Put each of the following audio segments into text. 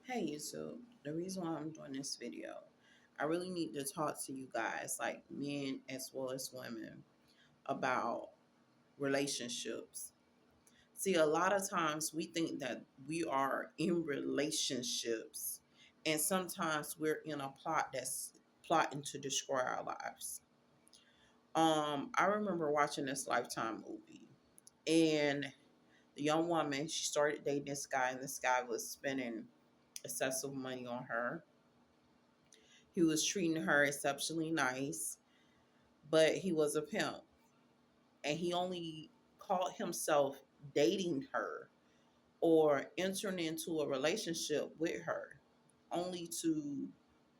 Hey YouTube, the reason why I'm doing this video, I really need to talk to you guys, like men as well as women, about relationships. See, a lot of times we think that we are in relationships, and sometimes we're in a plot that's plotting to destroy our lives. I remember watching this Lifetime movie, and the young woman, she started dating this guy, and this guy was spending excessive money on her. He was treating her exceptionally nice, but he was a pimp. And he only called himself dating her or entering into a relationship with her only to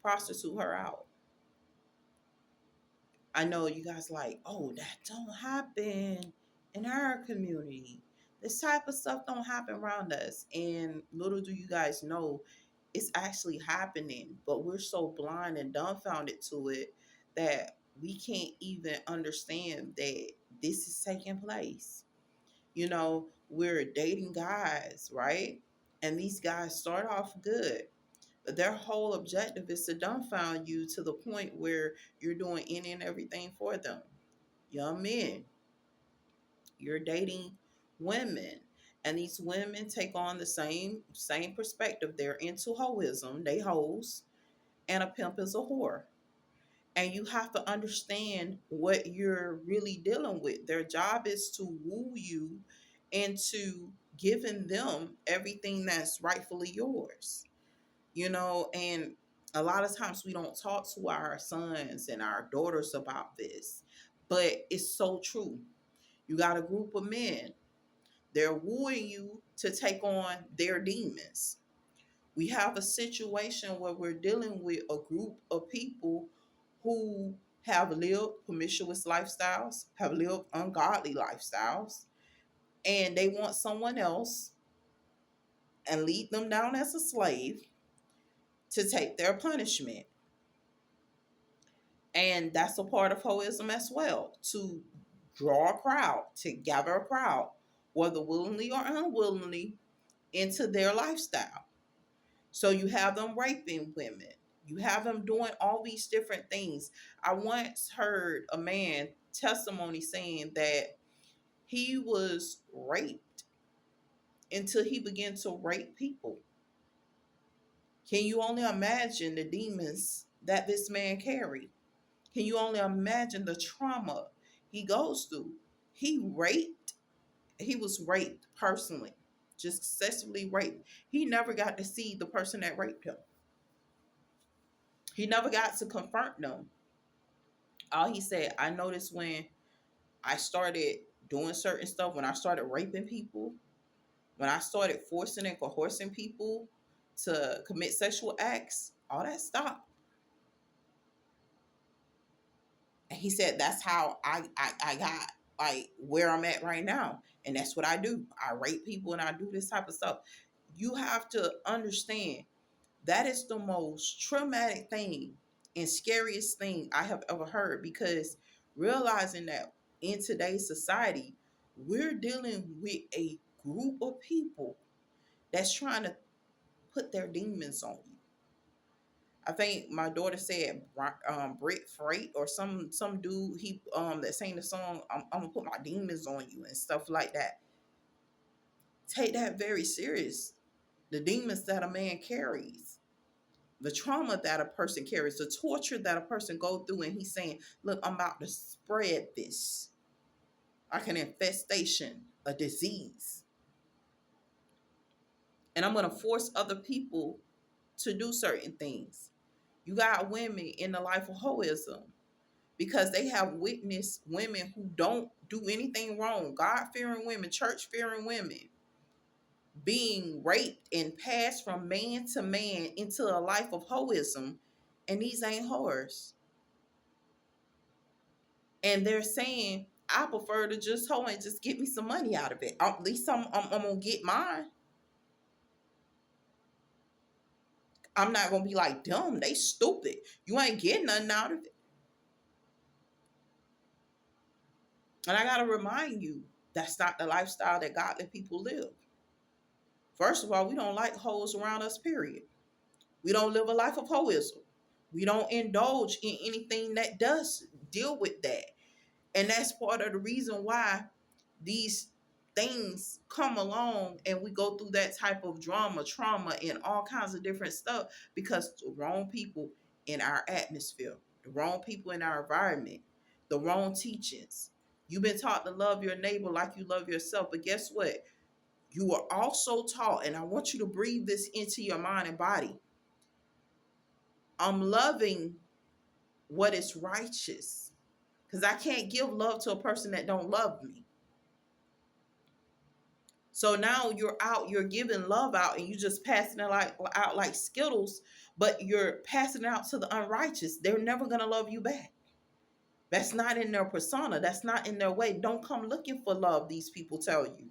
prostitute her out. I know you guys like, oh, that don't happen in our community. This type of stuff don't happen around us. And little do you guys know, it's actually happening, but we're so blind and dumbfounded to it that we can't even understand that this is taking place. We're dating guys, right? And these guys start off good, but their whole objective is to dumbfound you to the point where you're doing any and everything for them. Young men, you're dating women, and these women take on the same perspective. They're into hoism, they hoes, and a pimp is a whore. And you have to understand what you're really dealing with. Their job is to woo you into giving them everything that's rightfully yours. And a lot of times we don't talk to our sons and our daughters about this, but it's so true. You got a group of men, they're wooing you to take on their demons. We have a situation where we're dealing with a group of people who have lived promiscuous lifestyles, have lived ungodly lifestyles, and they want someone else and lead them down as a slave to take their punishment. And that's a part of hoism as well, to draw a crowd, to gather a crowd, whether willingly or unwillingly, into their lifestyle. So you have them raping women. You have them doing all these different things. I once heard a man testimony saying that he was raped until he began to rape people. Can you only imagine the demons that this man carried? Can you only imagine the trauma he goes through? He was raped personally, just excessively raped. He never got to see the person that raped him. He never got to confront them. All he said, I noticed when I started doing certain stuff, when I started raping people, when I started forcing and coercing people to commit sexual acts, all that stopped. And he said, that's how I got like where I'm at right now. And that's what I do. I rape people and I do this type of stuff. You have to understand that is the most traumatic thing and scariest thing I have ever heard, because realizing that in today's society, we're dealing with a group of people that's trying to put their demons on you. I think my daughter said Britt Freight or some dude that sang the song I'm gonna put my demons on you and stuff like that. Take that very serious. The demons that a man carries, the trauma that a person carries, the torture that a person go through, and he's saying, "Look, I'm about to spread this, like an infestation, a disease, and I'm gonna force other people to do certain things." You got women in the life of hoism because they have witnessed women who don't do anything wrong, God fearing women, church fearing women, being raped and passed from man to man into a life of hoism, and these ain't whores. And they're saying, I prefer to just hoe and just get me some money out of it. At least I'm gonna get mine. I'm not gonna be like them. They stupid. You ain't getting nothing out of it. And I gotta remind you, that's not the lifestyle that godly people live. First of all, we don't like hoes around us, period. We don't live a life of hoism. We don't indulge in anything that does deal with that. And that's part of the reason why these things come along and we go through that type of drama, trauma, and all kinds of different stuff because the wrong people in our atmosphere, the wrong people in our environment, the wrong teachings. You've been taught to love your neighbor like you love yourself, but guess what? You are also taught, and I want you to breathe this into your mind and body. I'm loving what is righteous because I can't give love to a person that don't love me. So now you're out, you're giving love out, and you just passing it like out like Skittles, but you're passing it out to the unrighteous. They're never gonna love you back. That's not in their persona. That's not in their way. Don't come looking for love, these people tell you.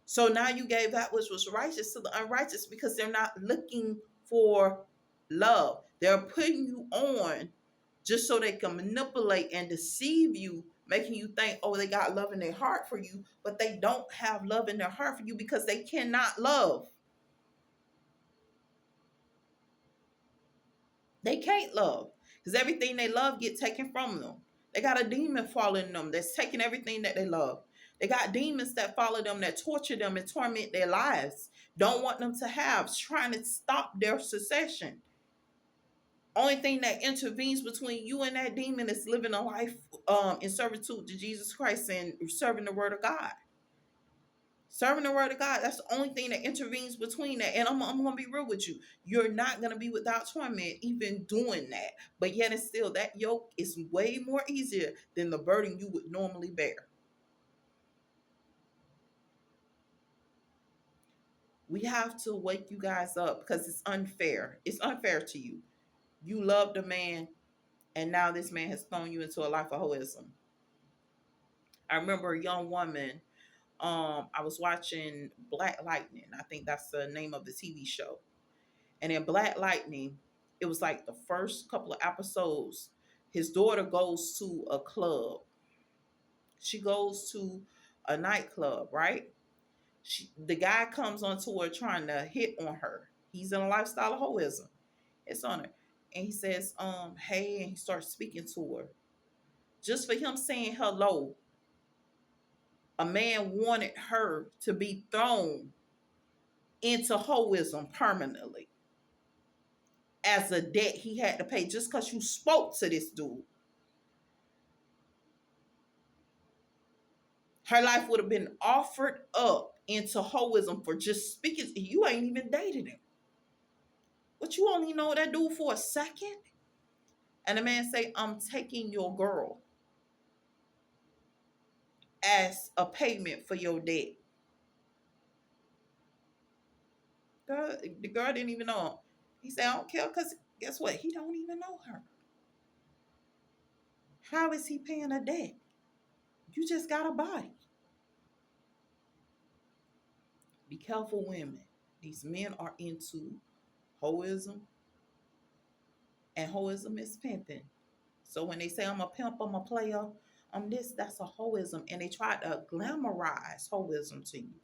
So now you gave that which was righteous to the unrighteous because they're not looking for love. They're putting you on just so they can manipulate and deceive you, making you think, oh, they got love in their heart for you, but they don't have love in their heart for you because they cannot love. They can't love because everything they love get taken from them. They got a demon following them that's taking everything that they love. They got demons that follow them, that torture them and torment their lives, don't want them to have, trying to stop their succession. Only thing that intervenes between you and that demon is living a life in servitude to Jesus Christ and serving the word of God. Serving the word of God, that's the only thing that intervenes between that. And I'm going to be real with you. You're not going to be without torment even doing that. But yet and still, that yoke is way more easier than the burden you would normally bear. We have to wake you guys up because it's unfair. It's unfair to you. You loved a man, and now this man has thrown you into a life of hoism. I remember a young woman. I was watching Black Lightning. I think that's the name of the TV show. And in Black Lightning, it was like the first couple of episodes. His daughter goes to a club. She goes to a nightclub, right? The guy comes onto her trying to hit on her. He's in a lifestyle of hoism. It's on her. And he says, hey, and he starts speaking to her. Just for him saying hello, a man wanted her to be thrown into hoism permanently as a debt he had to pay just because you spoke to this dude. Her life would have been offered up into hoism for just speaking. You ain't even dated him. But you only know that dude for a second? And the man say, I'm taking your girl as a payment for your debt. The girl didn't even know him. He said, I don't care because guess what? He don't even know her. How is he paying a debt? You just got a body. Be careful, women. These men are into hoism, and hoism is pimping. So when they say I'm a pimp, I'm a player, I'm this, that's a hoism, and they try to glamorize hoism to you.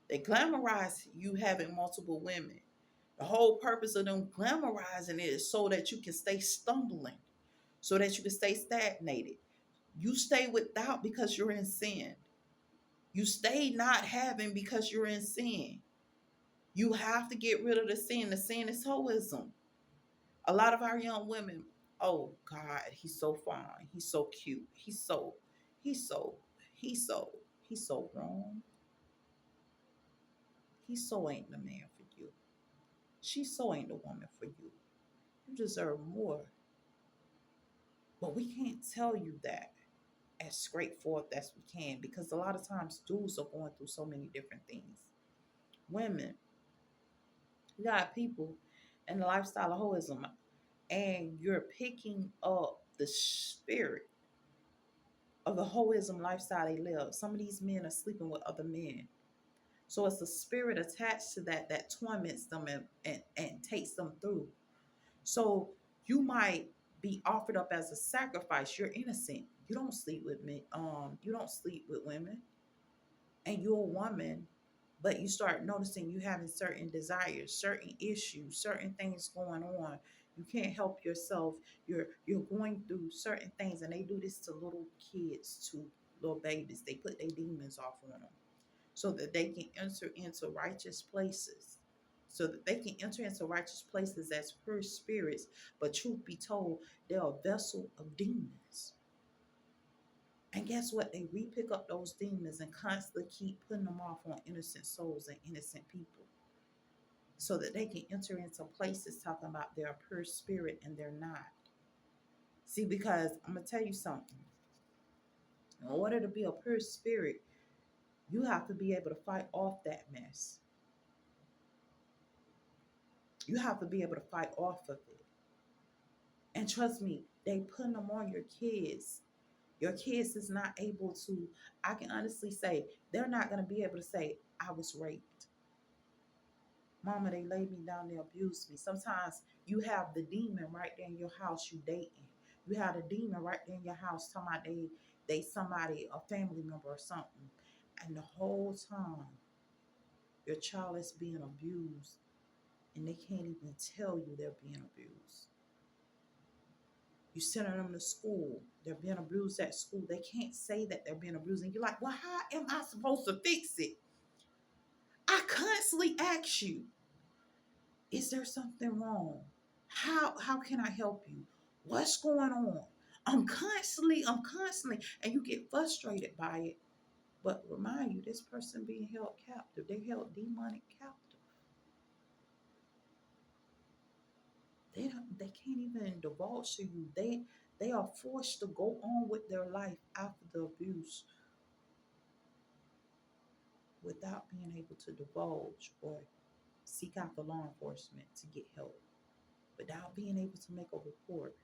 They glamorize you having multiple women. The whole purpose of them glamorizing it is so that you can stay stumbling, so that you can stay stagnated. You stay without because you're in sin. You stay not having because you're in sin. You have to get rid of the sin. The sin is hoism. A lot of our young women, oh God, he's so fine. He's so cute. He's so, he's so wrong. He so ain't the man for you. She so ain't the woman for you. You deserve more. But we can't tell you that as straightforward as we can because a lot of times dudes are going through so many different things. Women, you got people in the lifestyle of hoism, and you're picking up the spirit of the hoism lifestyle they live. Some of these men are sleeping with other men. So it's a spirit attached to that torments them and takes them through. So you might be offered up as a sacrifice. You're innocent. You don't sleep with men. You don't sleep with women. And you're a woman But you start noticing you having certain desires, certain issues, certain things going on. You can't help yourself. You're going through certain things, and they do this to little kids, to little babies. They put their demons off on them so that they can enter into righteous places. So that they can enter into righteous places as pure spirits. But truth be told, they're a vessel of demons. And guess what? They repick up those demons and constantly keep putting them off on innocent souls and innocent people so that they can enter into places talking about they're a pure spirit and they're not. See, because I'm going to tell you something. In order to be a pure spirit, you have to be able to fight off that mess. You have to be able to fight off of it. And trust me, they putting them on your kids. Your kids is not able to, I can honestly say, they're not going to be able to say, I was raped. Mama, they laid me down, they abused me. Sometimes you have the demon right there in your house you dating. You have the demon right there in your house talking about they somebody, a family member or something. And the whole time your child is being abused and they can't even tell you they're being abused. You sending them to school, they're being abused at school. They can't say that they're being abused. And you're like, well, how am I supposed to fix it? I constantly ask you, is there something wrong? How can I help you? What's going on? I'm constantly, and you get frustrated by it. But remind you, this person being held captive, they held demonic captive. They can't even divulge to you. They are forced to go on with their life after the abuse without being able to divulge or seek out the law enforcement to get help, without being able to make a report.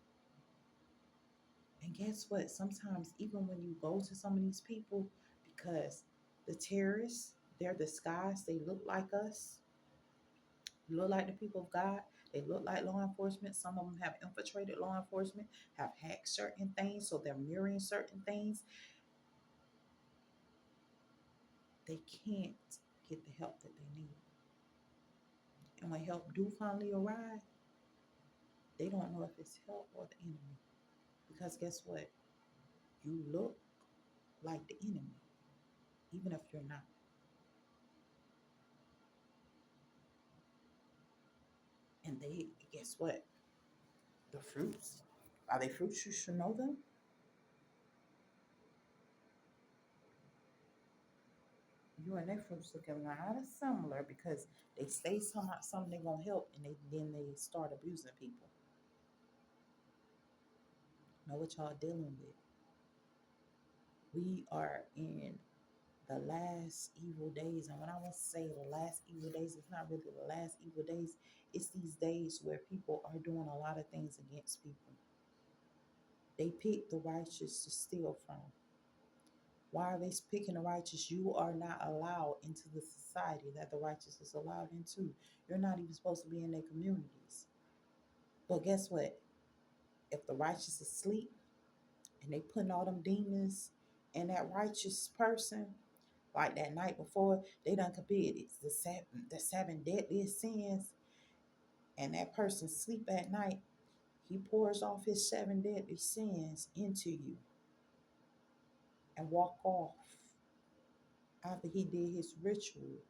And guess what? Sometimes, even when you go to some of these people, because the terrorists, they're disguised, they look like us, look like the people of God, they look like law enforcement. Some of them have infiltrated law enforcement, have hacked certain things, so they're mirroring certain things. They can't get the help that they need. And when help do finally arrive, they don't know if it's help or the enemy. Because guess what? You look like the enemy, even if you're not. And they, guess what? The fruits. Are they fruits? You should know them. You and their fruits looking kind of similar because they say something they're gonna help, and then they start abusing people. Know what y'all dealing with? We are in the last evil days, and when I want to say the last evil days, it's not really the last evil days. It's these days where people are doing a lot of things against people. They pick the righteous to steal from. Why are they picking the righteous? You are not allowed into the society that the righteous is allowed into. You're not even supposed to be in their communities. But guess what? If the righteous is asleep and they putting all them demons in that righteous person, like that night before they done committed the seven deadliest sins, and that person sleep at night, he pours off his seven deadly sins into you and walk off after he did his ritual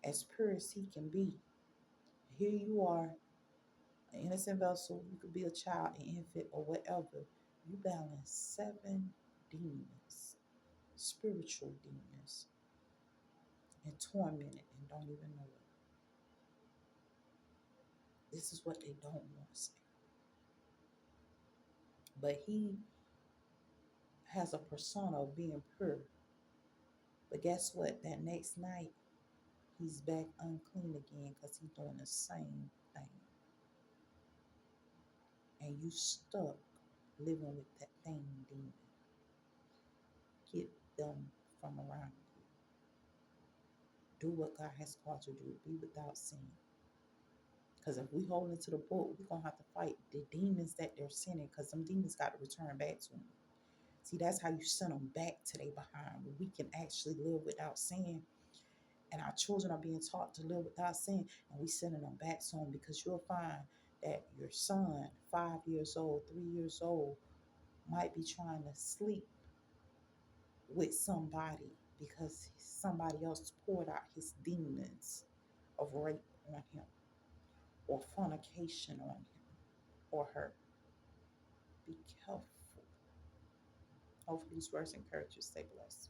as pure as he can be. Here you are, an innocent vessel. You could be a child, an infant, or whatever. You balance seven demons, spiritual demons, and tormented and don't even know it. This is what they don't want to say. But he has a persona of being pure. But guess what? That next night, he's back unclean again because he's doing the same thing. And you stuck living with that thing demon. Get them from around you. Do what God has called you to do. Be without sin. Because if we hold into the book, we're going to have to fight the demons that they're sending, because some demons got to return back to them. See, that's how you send them back to their behind. When we can actually live without sin, And our children are being taught to live without sin, and we sending them back home because you'll find that your son, 5 years old, 3 years old, might be trying to sleep with somebody because somebody else poured out his demons of rape on him or fornication on him or her. Be careful. Hopefully, these words encourage you. Stay blessed.